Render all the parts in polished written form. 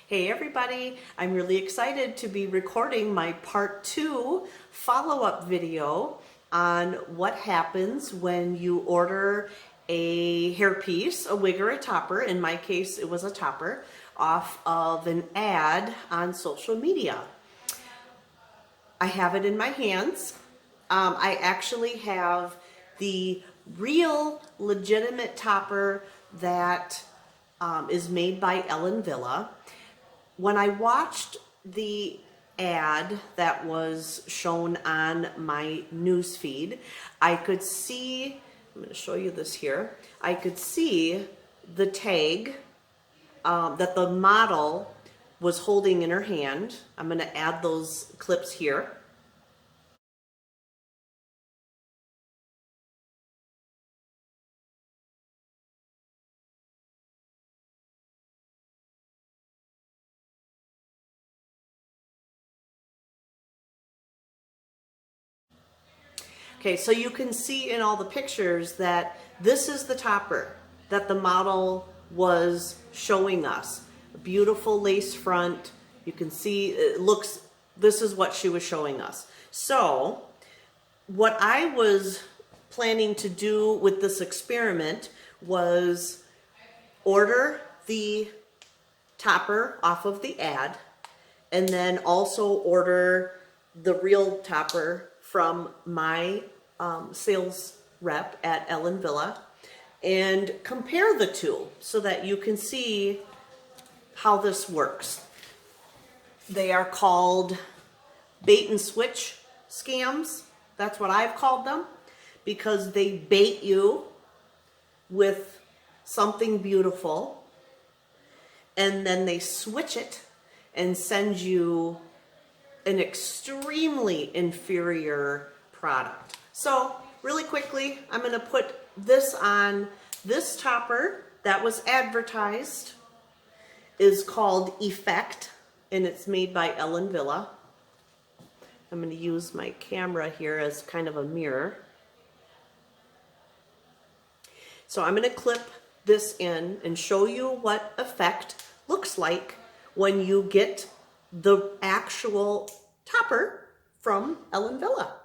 Hey everybody, I'm really excited to be recording my part 2 follow-up video on what happens when you order a hairpiece, a wig or a topper, in my case it was a topper, off of an ad on social media. I have it in my hands. I actually have the real legitimate topper that is made by Ellen Villa. When I watched the ad that was shown on my news feed, I could see, I'm going to show you this here, I could see the tag that the model was holding in her hand. I'm going to add those clips here. Okay, so you can see in all the pictures that this is the topper that the model was showing us. A beautiful lace front. You can see it looks, this is what she was showing us. So what I was planning to do with this experiment was order the topper off of the ad and then also order the real topper from my sales rep at Ellen Villa and compare the two so that you can see how this works. They are called bait and switch scams. That's what I've called them, because they bait you with something beautiful and then they switch it and send you an extremely inferior product. So really quickly, I'm going to put this on. This topper that was advertised is called Effect, and it's made by Ellen Villa. I'm going to use my camera here as kind of a mirror. So I'm going to clip this in and show you what Effect looks like when you get the actual topper from Ellen Villa,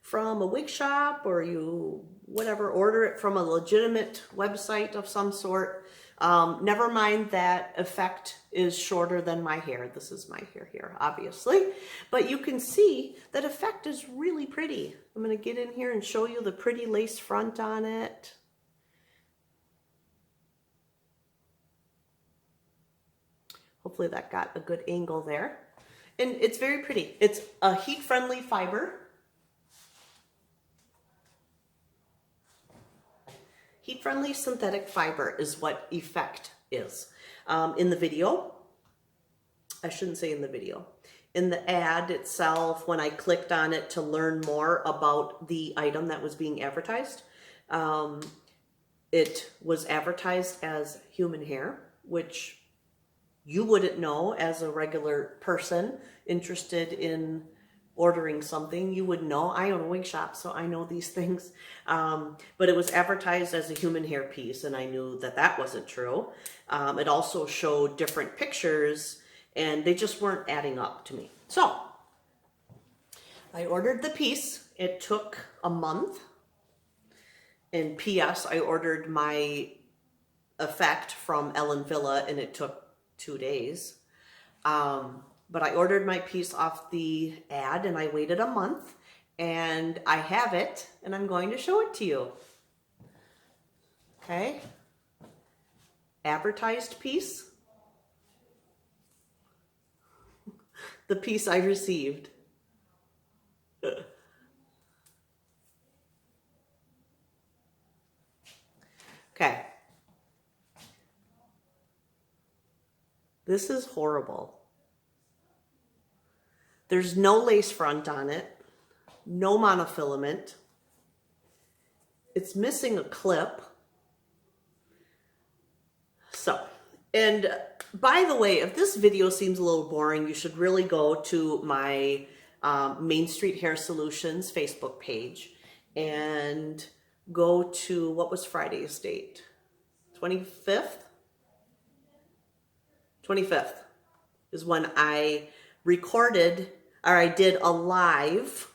from a wig shop, or you whatever, order it from a legitimate website of some sort. Never mind that Effect is shorter than my hair. This is my hair here, obviously, but you can see that Effect is really pretty. I'm going to get in here and show you the pretty lace front on it. Hopefully that got a good angle there. And it's very pretty. It's a heat-friendly fiber. Heat-friendly synthetic fiber is what Effect is. In the video, I shouldn't say in the video, in the ad itself, when I clicked on it to learn more about the item that was being advertised, it was advertised as human hair, which you wouldn't know as a regular person interested in ordering something. You would know. I own a wig shop, so I know these things. But it was advertised as a human hair piece, and I knew that that wasn't true. It also showed different pictures, and they just weren't adding up to me. So I ordered the piece. It took a month. And P.S. I ordered my Effect from Ellen Villa, and it took 2 days. But I ordered my piece off the ad and I waited a month, and I have it and I'm going to show it to you. Okay. Advertised piece. The piece I received. Okay. This is horrible. There's no lace front on it, no monofilament. It's missing a clip. So, and by the way, if this video seems a little boring, you should really go to my Main Street Hair Solutions Facebook page and go to, what was Friday's date? 25th? 25th. is when I recorded, or I did a live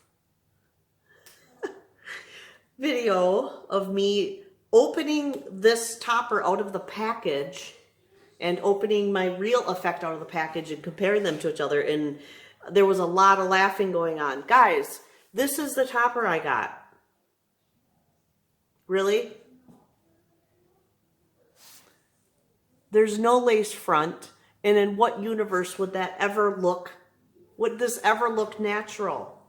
video of me opening this topper out of the package and opening my real effect out of the package and comparing them to each other. And there was a lot of laughing going on. Guys, this is the topper I got. Really? There's no lace front. And in what universe would that ever look? Would this ever look natural?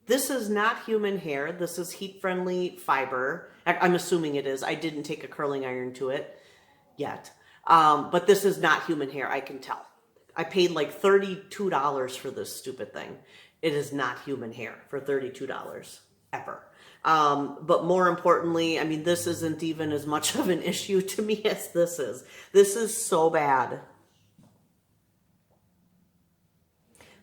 This is not human hair. This is heat-friendly fiber. I'm assuming it is. I didn't take a curling iron to it yet. But this is not human hair, I can tell. I paid like $32 for this stupid thing. It is not human hair for $32, ever. But more importantly, I mean, this isn't even as much of an issue to me as this is. This is so bad.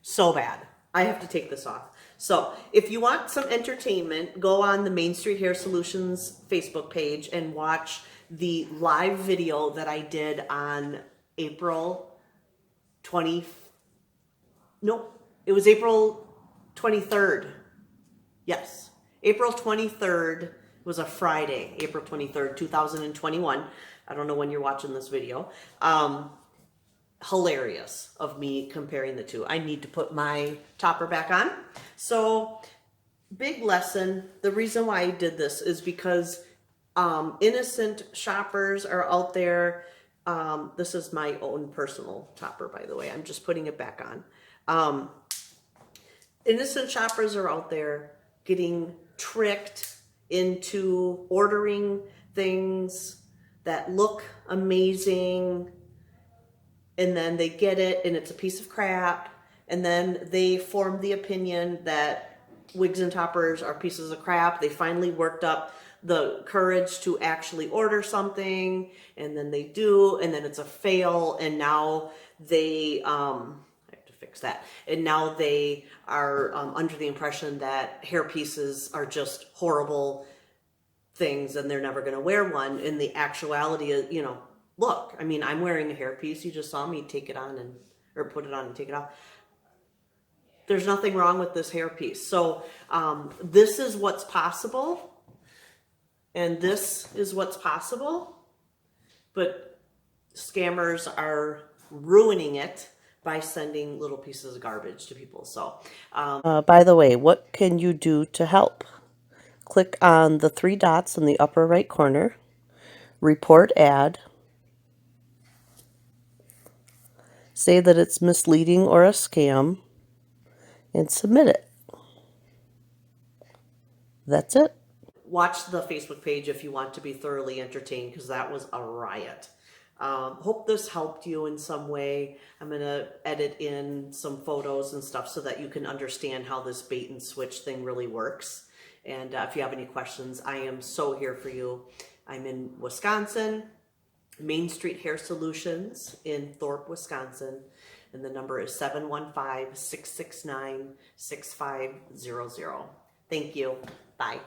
So bad. I have to take this off. So if you want some entertainment, go on the Main Street Hair Solutions Facebook page and watch the live video that I did on April 20. Nope, it was April 23rd. Yes, April 23rd was a Friday, April 23rd, 2021. I don't know when you're watching this video. Hilarious of me comparing the two. I need to put my topper back on. So, big lesson. The reason why I did this is because innocent shoppers are out there. This is my own personal topper, by the way. I'm just putting it back on. Innocent shoppers are out there getting tricked into ordering things that look amazing, and then they get it and it's a piece of crap, and then they form the opinion that wigs and toppers are pieces of crap. They finally worked up the courage to actually order something, and then they do, and then it's a fail, and now they I have to fix that, and now they are under the impression that hair pieces are just horrible things and they're never going to wear one. In the actuality is, you know, look, I mean, I'm wearing a hairpiece. You just saw me take it on and, or put it on and take it off. There's nothing wrong with this hairpiece. So this is what's possible, and this is what's possible, but scammers are ruining it by sending little pieces of garbage to people. So, by the way, what can you do to help? Click on the 3 dots in the upper right corner, report ad, say that it's misleading or a scam, and submit it. That's it. Watch the Facebook page if you want to be thoroughly entertained, because that was a riot. Hope this helped you in some way. I'm going to edit in some photos and stuff so that you can understand how this bait and switch thing really works. And if you have any questions, I am so here for you. I'm in Wisconsin, Main Street Hair Solutions in Thorpe, Wisconsin. And the number is 715-669-6500. Thank you. Bye.